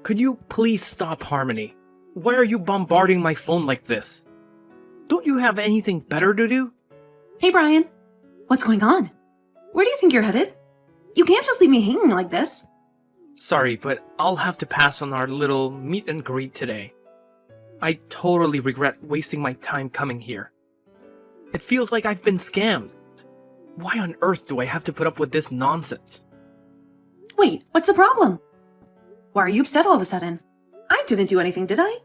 Could you please stop, Harmony? Why are you bombarding my phone like this? Don't you have anything better to do? Hey, Brian. What's going on? Where do you think you're headed? You can't just leave me hanging like this. Sorry, but I'll have to pass on our little meet and greet today. I totally regret wasting my time coming here. It feels like I've been scammed. Why on earth do I have to put up with this nonsense? Wait, what's the problem? Why are you upset all of a sudden? I didn't do anything, did I?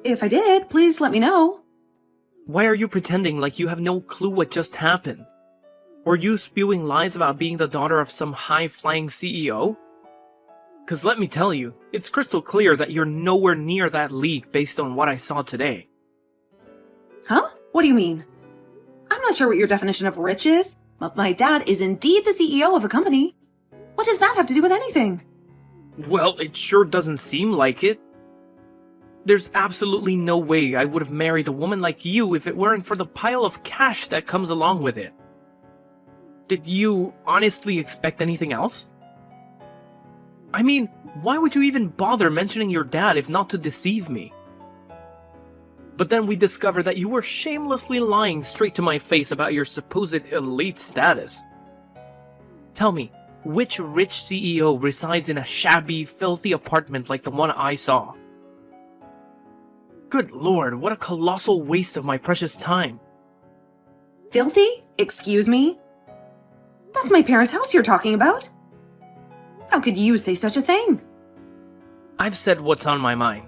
If I did, please let me know. Why are you pretending like you have no clue what just happened? Were you spewing lies about being the daughter of some high-flying CEO? Cause let me tell you, it's crystal clear that you're nowhere near that league based on what I saw today. Huh? What do you mean? I'm not sure what your definition of rich is, but my dad is indeed the CEO of a company. What does that have to do with anything? Well, it sure doesn't seem like it. There's absolutely no way I would have married a woman like you if it weren't for the pile of cash that comes along with it. Did you honestly expect anything else? I mean, why would you even bother mentioning your dad if not to deceive me? But then we discovered that you were shamelessly lying straight to my face about your supposed elite status. Tell me, which rich CEO resides in a shabby, filthy apartment like the one I saw? Good lord, what a colossal waste of my precious time. Filthy? Excuse me? That's my parents' house you're talking about. How could you say such a thing? I've said what's on my mind.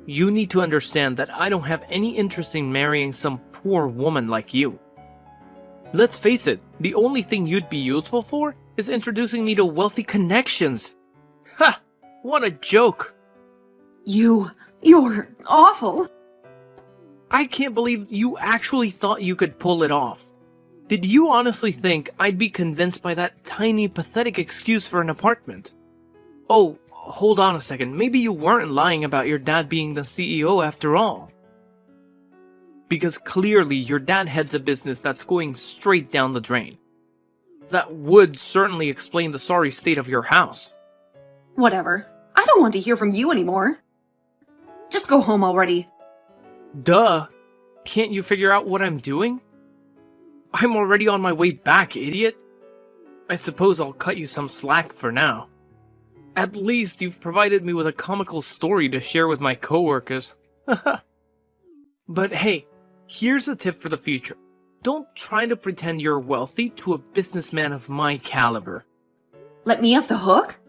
You need to understand that I don't have any interest in marrying some poor woman like you. Let's face it, the only thing you'd be useful for is introducing me to wealthy connections. Ha! What a joke! You're awful. I can't believe you actually thought you could pull it off. Did you honestly think I'd be convinced by that tiny, pathetic excuse for an apartment? Oh, hold on a second. Maybe you weren't lying about your dad being the CEO after all. Because clearly your dad heads a business that's going straight down the drain. That would certainly explain the sorry state of your house. Whatever. I don't want to hear from you anymore. Just go home already. Duh. Can't you figure out what I'm doing? I'm already on my way back, idiot. I suppose I'll cut you some slack for now. At least you've provided me with a comical story to share with my coworkers. But hey, here's a tip for the future. Don't try to pretend you're wealthy to a businessman of my caliber. Let me off the hook?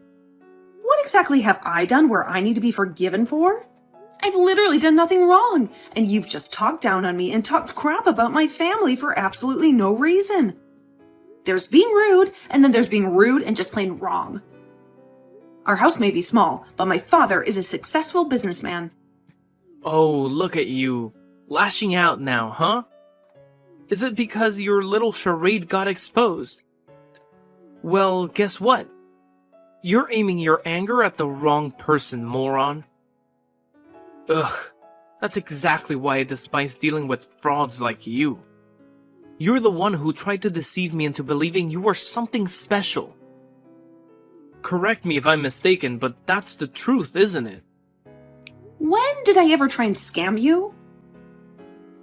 What exactly have I done where I need to be forgiven for? I've literally done nothing wrong, and you've just talked down on me and talked crap about my family for absolutely no reason. There's being rude, and then there's being rude and just plain wrong. Our house may be small, but my father is a successful businessman. Oh, look at you. Lashing out now, huh? Is it because your little charade got exposed? Well, guess what? You're aiming your anger at the wrong person, moron. Ugh, that's exactly why I despise dealing with frauds like you. You're the one who tried to deceive me into believing you were something special. Correct me if I'm mistaken, but that's the truth, isn't it? When did I ever try and scam you?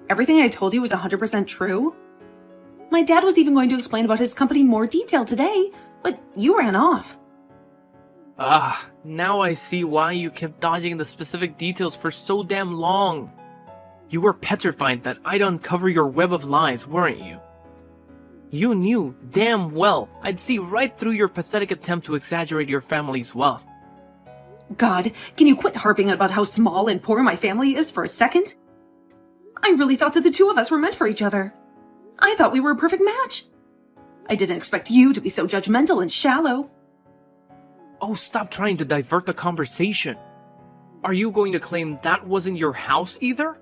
Everything I told you was 100% true. My dad was even going to explain about his company in more detail today, but you ran off. Ah, now I see why you kept dodging the specific details for so damn long. You were petrified that I'd uncover your web of lies, weren't you? You knew damn well I'd see right through your pathetic attempt to exaggerate your family's wealth. God, can you quit harping about how small and poor my family is for a second? I really thought that the two of us were meant for each other. I thought we were a perfect match. I didn't expect you to be so judgmental and shallow. Oh, stop trying to divert the conversation. Are you going to claim that wasn't your house either?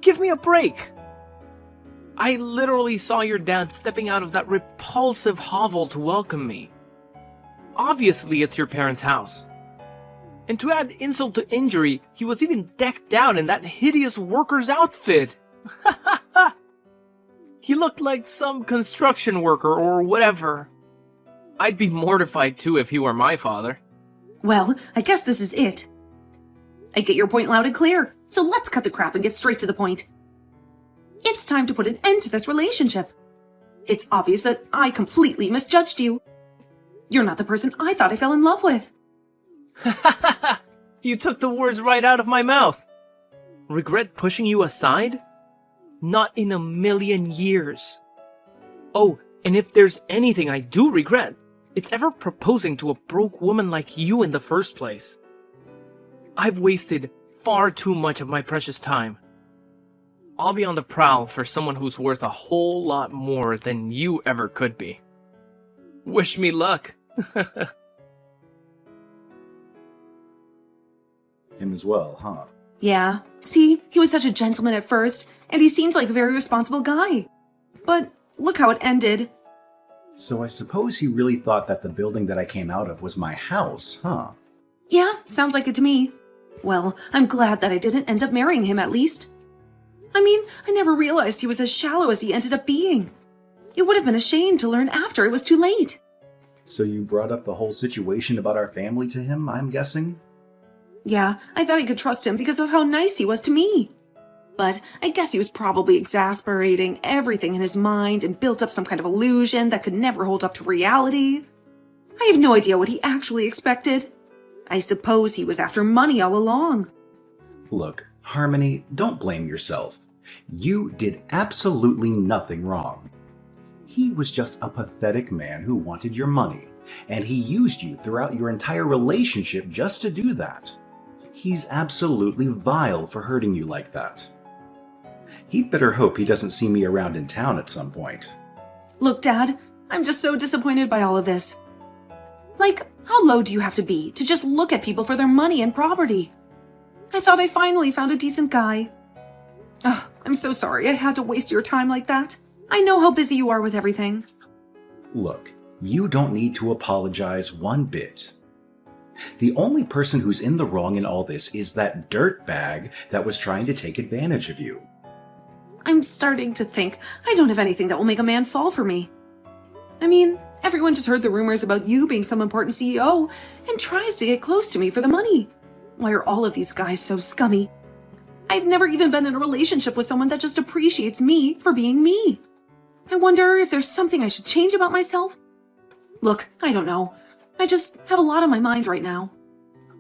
Give me a break. I literally saw your dad stepping out of that repulsive hovel to welcome me. Obviously, it's your parents' house. And to add insult to injury, he was even decked out in that hideous worker's outfit. He looked like some construction worker or whatever. I'd be mortified too if he were my father. Well, I guess this is it. I get your point loud and clear, so let's cut the crap and get straight to the point. It's time to put an end to this relationship. It's obvious that I completely misjudged you. You're not the person I thought I fell in love with. You took the words right out of my mouth. Regret pushing you aside? Not in a million years. Oh, and if there's anything I do regret, it's ever proposing to a broke woman like you in the first place. I've wasted far too much of my precious time. I'll be on the prowl for someone who's worth a whole lot more than you ever could be. Wish me luck. Him as well, huh? Yeah, see, he was such a gentleman at first, and he seemed like a very responsible guy. But look how it ended. So I suppose he really thought that the building that I came out of was my house, huh? Yeah, sounds like it to me. Well, I'm glad that I didn't end up marrying him at least. I mean, I never realized he was as shallow as he ended up being. It would have been a shame to learn after it was too late. So you brought up the whole situation about our family to him, I'm guessing? Yeah, I thought I could trust him because of how nice he was to me. But I guess he was probably exasperating everything in his mind and built up some kind of illusion that could never hold up to reality. I have no idea what he actually expected. I suppose he was after money all along. Look, Harmony, don't blame yourself. You did absolutely nothing wrong. He was just a pathetic man who wanted your money, and he used you throughout your entire relationship just to do that. He's absolutely vile for hurting you like that. He'd better hope he doesn't see me around in town at some point. Look, Dad, I'm just so disappointed by all of this. Like, how low do you have to be to just look at people for their money and property? I thought I finally found a decent guy. Ugh, I'm so sorry I had to waste your time like that. I know how busy you are with everything. Look, you don't need to apologize one bit. The only person who's in the wrong in all this is that dirtbag that was trying to take advantage of you. I'm starting to think I don't have anything that will make a man fall for me. I mean, everyone just heard the rumors about you being some important CEO and tries to get close to me for the money. Why are all of these guys so scummy? I've never even been in a relationship with someone that just appreciates me for being me. I wonder if there's something I should change about myself. Look, I don't know. I just have a lot on my mind right now.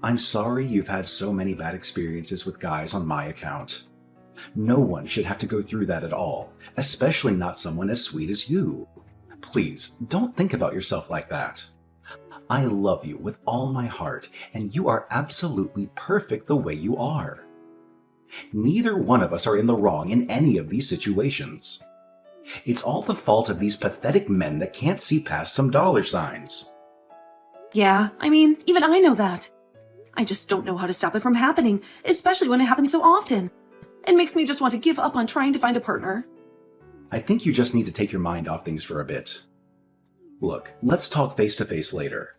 I'm sorry you've had so many bad experiences with guys on my account. No one should have to go through that at all, especially not someone as sweet as you. Please, don't think about yourself like that. I love you with all my heart, and you are absolutely perfect the way you are. Neither one of us are in the wrong in any of these situations. It's all the fault of these pathetic men that can't see past some dollar signs. Yeah, I mean, even I know that. I just don't know how to stop it from happening, especially when it happens so often. It makes me just want to give up on trying to find a partner. I think you just need to take your mind off things for a bit. Look, let's talk face to face later.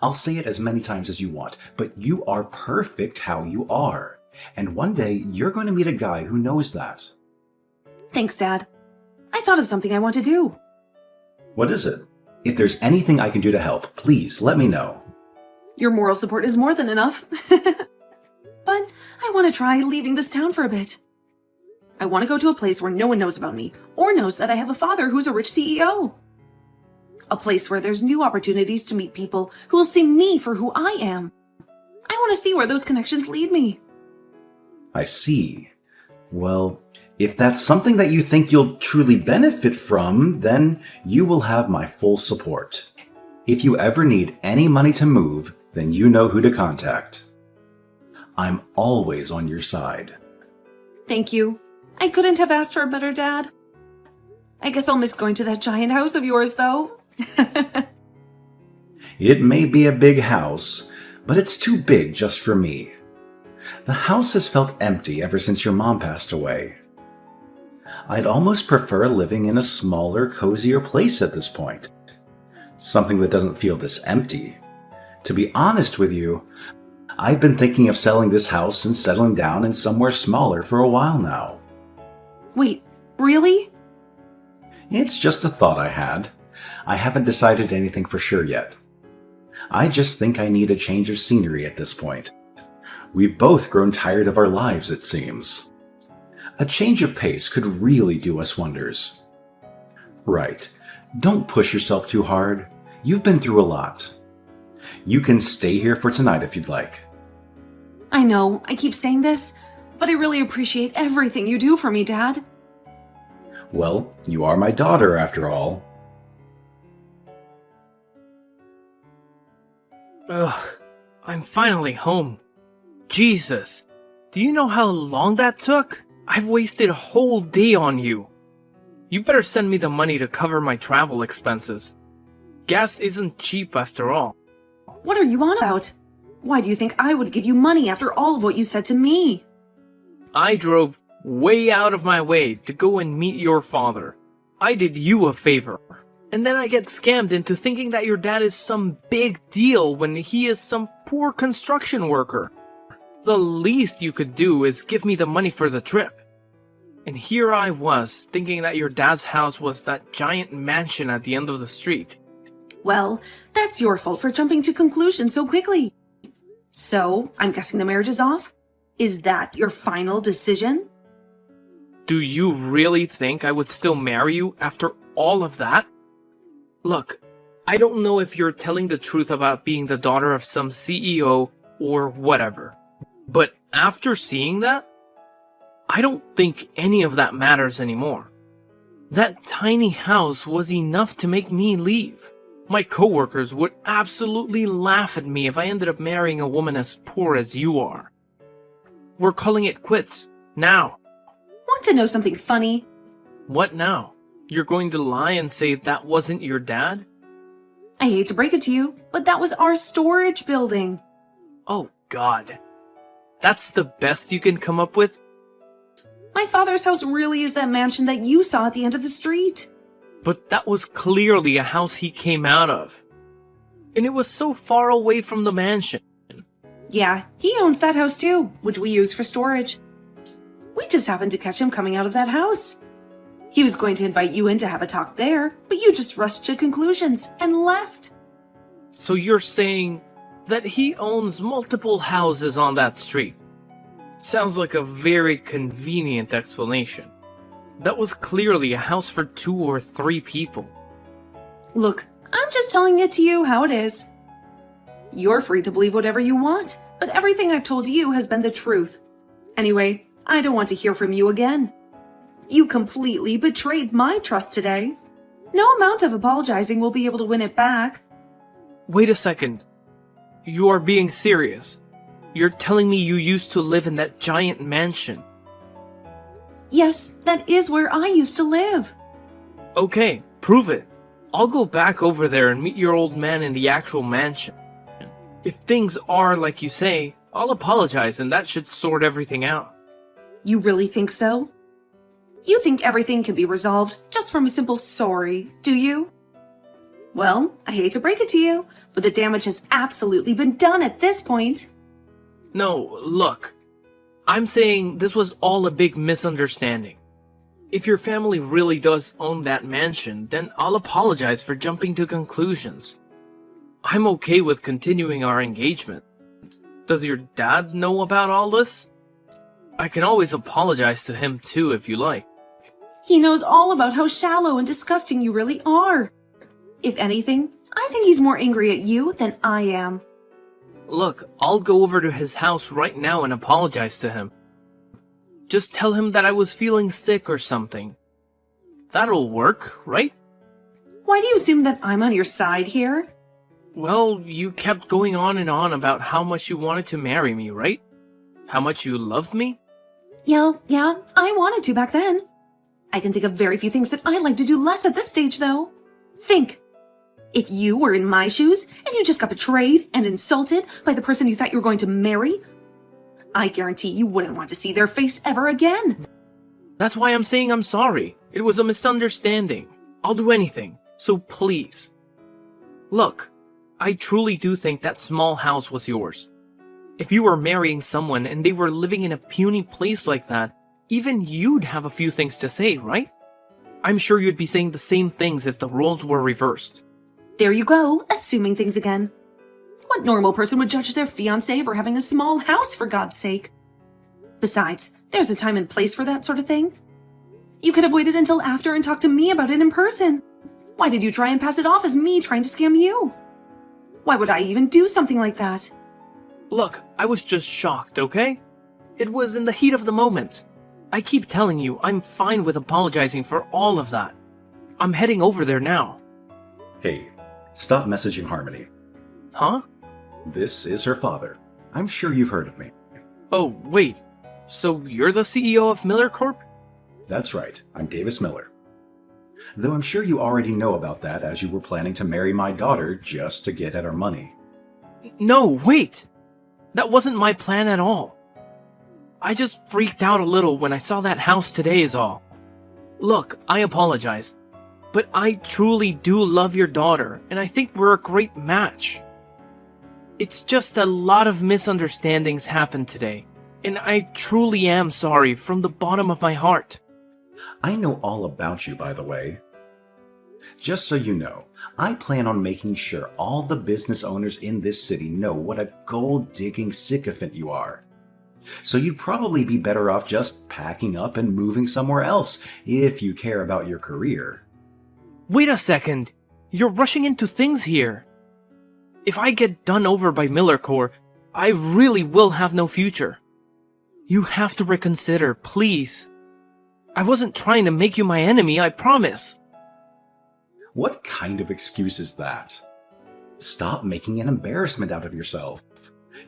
I'll say it as many times as you want, but you are perfect how you are. And one day, you're going to meet a guy who knows that. Thanks, Dad. I thought of something I want to do. What is it? If there's anything I can do to help, please let me know. Your moral support is more than enough. But I want to try leaving this town for a bit. I want to go to a place where no one knows about me, or knows that I have a father who's a rich CEO. A place where there's new opportunities to meet people who will see me for who I am. I want to see where those connections lead me. I see. Well, if that's something that you think you'll truly benefit from, then you will have my full support. If you ever need any money to move, then you know who to contact. I'm always on your side. Thank you. I couldn't have asked for a better dad. I guess I'll miss going to that giant house of yours, though. It may be a big house, but it's too big just for me. The house has felt empty ever since your mom passed away. I'd almost prefer living in a smaller, cozier place at this point. Something that doesn't feel this empty. To be honest with you, I've been thinking of selling this house and settling down in somewhere smaller for a while now. Wait, really? It's just a thought I had. I haven't decided anything for sure yet. I just think I need a change of scenery at this point. We've both grown tired of our lives, it seems. A change of pace could really do us wonders. Right. Don't push yourself too hard. You've been through a lot. You can stay here for tonight if you'd like. I know, I keep saying this, but I really appreciate everything you do for me, Dad. Well, you are my daughter after all. Ugh, I'm finally home. Jesus, do you know how long that took? I've wasted a whole day on you. You better send me the money to cover my travel expenses. Gas isn't cheap after all. What are you on about? Why do you think I would give you money after all of what you said to me? I drove way out of my way to go and meet your father. I did you a favor. And then I get scammed into thinking that your dad is some big deal when he is some poor construction worker. The least you could do is give me the money for the trip. And here I was, thinking that your dad's house was that giant mansion at the end of the street. Well, that's your fault for jumping to conclusions so quickly. So, I'm guessing the marriage is off? Is that your final decision? Do you really think I would still marry you after all of that? Look, I don't know if you're telling the truth about being the daughter of some CEO or whatever. But after seeing that, I don't think any of that matters anymore. That tiny house was enough to make me leave. My coworkers would absolutely laugh at me if I ended up marrying a woman as poor as you are. We're calling it quits, now. Want to know something funny? What now? You're going to lie and say that wasn't your dad? I hate to break it to you, but that was our storage building. Oh, God. That's the best you can come up with? My father's house really is that mansion that you saw at the end of the street. But that was clearly a house he came out of. And it was so far away from the mansion. Yeah, he owns that house too, which we use for storage. We just happened to catch him coming out of that house. He was going to invite you in to have a talk there, but you just rushed to conclusions and left. So you're saying that he owns multiple houses on that street? Sounds like a very convenient explanation. That was clearly a house for 2 or 3 people. Look, I'm just telling it to you how it is. You're free to believe whatever you want, but everything I've told you has been the truth. Anyway, I don't want to hear from you again. You completely betrayed my trust today. No amount of apologizing will be able to win it back. Wait a second. You are being serious. You're telling me you used to live in that giant mansion. Yes, that is where I used to live. Okay, prove it. I'll go back over there and meet your old man in the actual mansion. If things are like you say, I'll apologize and that should sort everything out. You really think so? You think everything can be resolved just from a simple sorry, do you? Well, I hate to break it to you, but the damage has absolutely been done at this point. No, look. I'm saying this was all a big misunderstanding. If your family really does own that mansion, then I'll apologize for jumping to conclusions. I'm okay with continuing our engagement. Does your dad know about all this? I can always apologize to him too if you like. He knows all about how shallow and disgusting you really are. If anything, I think he's more angry at you than I am. Look, I'll go over to his house right now and apologize to him. Just tell him that I was feeling sick or something. That'll work, right? Why do you assume that I'm on your side here? Well, you kept going on and on about how much you wanted to marry me, right? How much you loved me? Yeah, I wanted to back then. I can think of very few things that I'd like to do less at this stage, though. Think. If you were in my shoes and you just got betrayed and insulted by the person you thought you were going to marry, I guarantee you wouldn't want to see their face ever again. That's why I'm saying I'm sorry. It was a misunderstanding. I'll do anything, so please. Look, I truly do think that small house was yours. If you were marrying someone and they were living in a puny place like that, even you'd have a few things to say, right? I'm sure you'd be saying the same things if the roles were reversed. There you go, assuming things again. What normal person would judge their fiancé for having a small house, for God's sake? Besides, there's a time and place for that sort of thing. You could have waited until after and talked to me about it in person. Why did you try and pass it off as me trying to scam you? Why would I even do something like that? Look, I was just shocked, okay? It was in the heat of the moment. I keep telling you, I'm fine with apologizing for all of that. I'm heading over there now. Hey, stop messaging Harmony. Huh? This is her father. I'm sure you've heard of me. Oh, wait. So you're the CEO of Miller Corp? That's right, I'm Davis Miller. Though I'm sure you already know about that, as you were planning to marry my daughter just to get at our money. No, wait! That wasn't my plan at all. I just freaked out a little when I saw that house today is all. Look, I apologize, but I truly do love your daughter, and I think we're a great match. It's just a lot of misunderstandings happened today, and I truly am sorry from the bottom of my heart. I know all about you, by the way. Just so you know, I plan on making sure all the business owners in this city know what a gold-digging sycophant you are. So you'd probably be better off just packing up and moving somewhere else if you care about your career. Wait a second! You're rushing into things here. If I get done over by Miller Corp, I really will have no future. You have to reconsider, please. I wasn't trying to make you my enemy, I promise. What kind of excuse is that? Stop making an embarrassment out of yourself.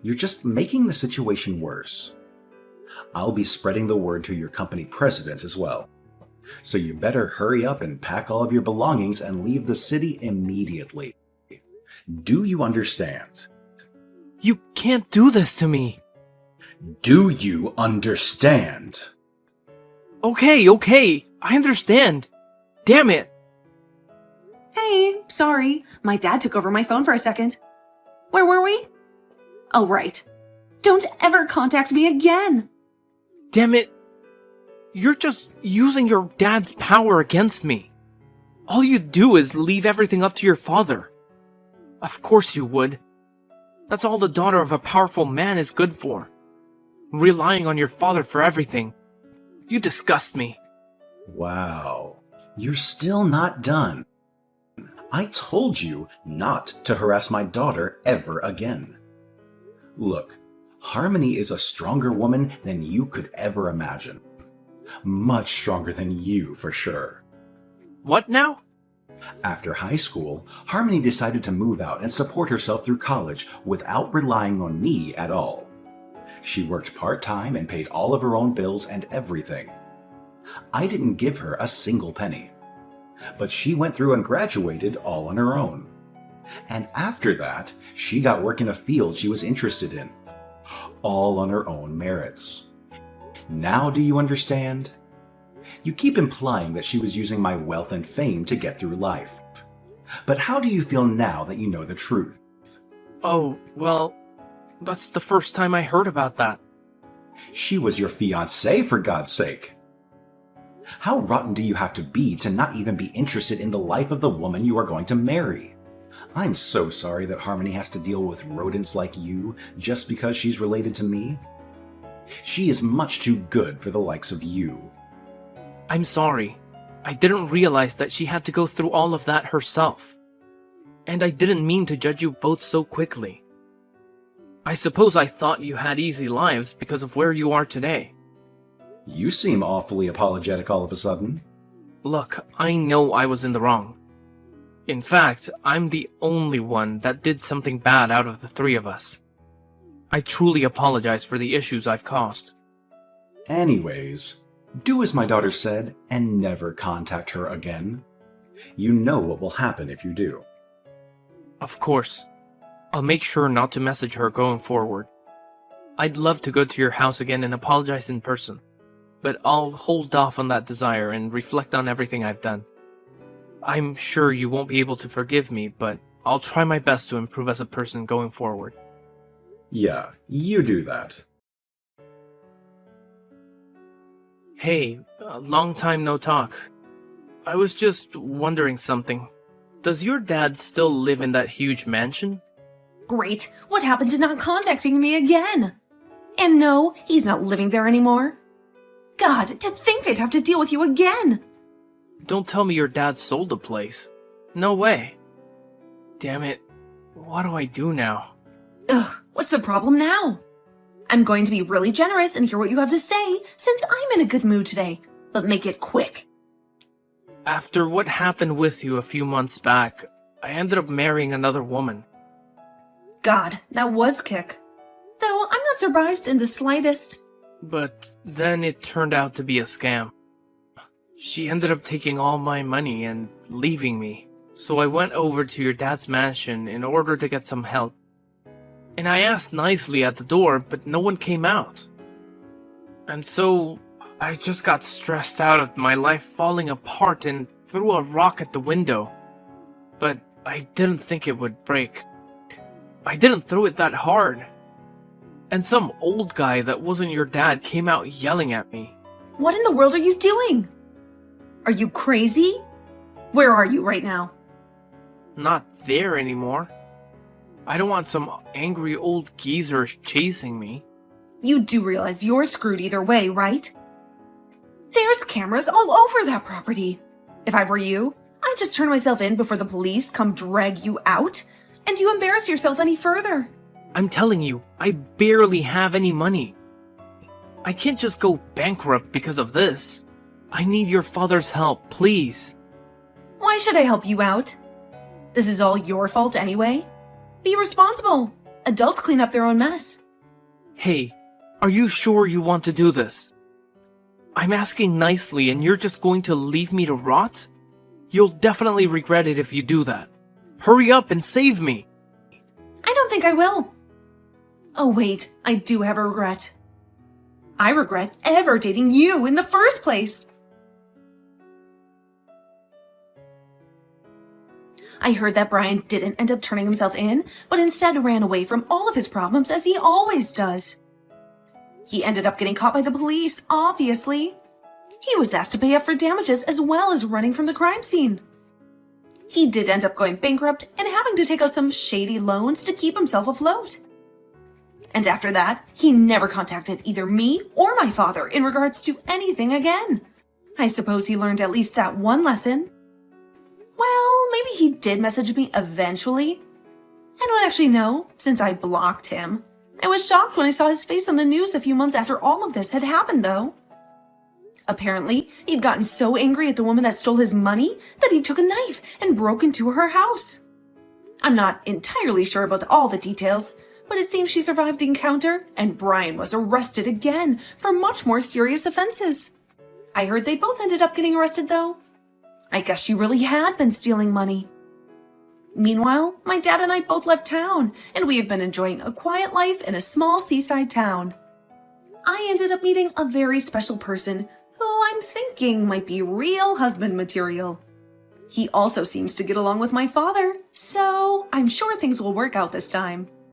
You're just making the situation worse. I'll be spreading the word to your company president as well. So you better hurry up and pack all of your belongings and leave the city immediately. Do you understand? You can't do this to me. Do you understand? Okay, I understand. Damn it. Hey, sorry. My dad took over my phone for a second. Where were we? Oh, right. Don't ever contact me again. Damn it. You're just using your dad's power against me. All you do is leave everything up to your father. Of course you would. That's all the daughter of a powerful man is good for. Relying on your father for everything. You disgust me. Wow. You're still not done. I told you not to harass my daughter ever again. Look, Harmony is a stronger woman than you could ever imagine. Much stronger than you, for sure. What now? After high school, Harmony decided to move out and support herself through college without relying on me at all. She worked part-time and paid all of her own bills and everything. I didn't give her a single penny. But she went through and graduated all on her own. And after that, she got work in a field she was interested in, all on her own merits. Now do you understand? You keep implying that she was using my wealth and fame to get through life. But how do you feel now that you know the truth? Oh, well, that's the first time I heard about that. She was your fiancé, for God's sake. How rotten do you have to be to not even be interested in the life of the woman you are going to marry? I'm so sorry that Harmony has to deal with rodents like you just because she's related to me. She is much too good for the likes of you. I'm sorry. I didn't realize that she had to go through all of that herself. And I didn't mean to judge you both so quickly. I suppose I thought you had easy lives because of where you are today. You seem awfully apologetic all of a sudden. Look, I know I was in the wrong. In fact, I'm the only one that did something bad out of the three of us. I truly apologize for the issues I've caused. Anyways, do as my daughter said and never contact her again. You know what will happen if you do. Of course. I'll make sure not to message her going forward. I'd love to go to your house again and apologize in person, but I'll hold off on that desire and reflect on everything I've done. I'm sure you won't be able to forgive me, but I'll try my best to improve as a person going forward. Yeah, you do that. Hey, long time no talk. I was just wondering something. Does your dad still live in that huge mansion? Great. What happened to not contacting me again? And no, he's not living there anymore. God, to think I'd have to deal with you again. Don't tell me your dad sold the place. No way. Damn it. What do I do now? Ugh, what's the problem now? I'm going to be really generous and hear what you have to say, since I'm in a good mood today. But make it quick. After what happened with you a few months back, I ended up marrying another woman. God, that was kick. Though I'm not surprised in the slightest. But then it turned out to be a scam. She ended up taking all my money and leaving me. So I went over to your dad's mansion in order to get some help. And I asked nicely at the door, but no one came out. And so I just got stressed out at my life falling apart and threw a rock at the window. But I didn't think it would break. I didn't throw it that hard. And some old guy that wasn't your dad came out yelling at me. What in the world are you doing? Are you crazy? Where are you right now? Not there anymore. I don't want some angry old geezer chasing me. You do realize you're screwed either way, right? There's cameras all over that property. If I were you, I'd just turn myself in before the police come drag you out, and you embarrass yourself any further. I'm telling you, I barely have any money. I can't just go bankrupt because of this. I need your father's help, please. Why should I help you out? This is all your fault anyway. Be responsible. Adults clean up their own mess. Hey, are you sure you want to do this? I'm asking nicely and you're just going to leave me to rot? You'll definitely regret it if you do that. Hurry up and save me. I don't think I will. Oh wait, I do have a regret. I regret ever dating you in the first place. I heard that Brian didn't end up turning himself in, but instead ran away from all of his problems as he always does. He ended up getting caught by the police, obviously. He was asked to pay up for damages as well as running from the crime scene. He did end up going bankrupt and having to take out some shady loans to keep himself afloat. And after that, he never contacted either me or my father in regards to anything again. I suppose he learned at least that one lesson. Well, maybe he did message me eventually. I don't actually know, since I blocked him. I was shocked when I saw his face on the news a few months after all of this had happened, though. Apparently, he'd gotten so angry at the woman that stole his money that he took a knife and broke into her house. I'm not entirely sure about all the details, but it seems she survived the encounter and Brian was arrested again for much more serious offenses. I heard they both ended up getting arrested, though. I guess she really had been stealing money. Meanwhile, my dad and I both left town, and we have been enjoying a quiet life in a small seaside town. I ended up meeting a very special person who I'm thinking might be real husband material. He also seems to get along with my father, so I'm sure things will work out this time.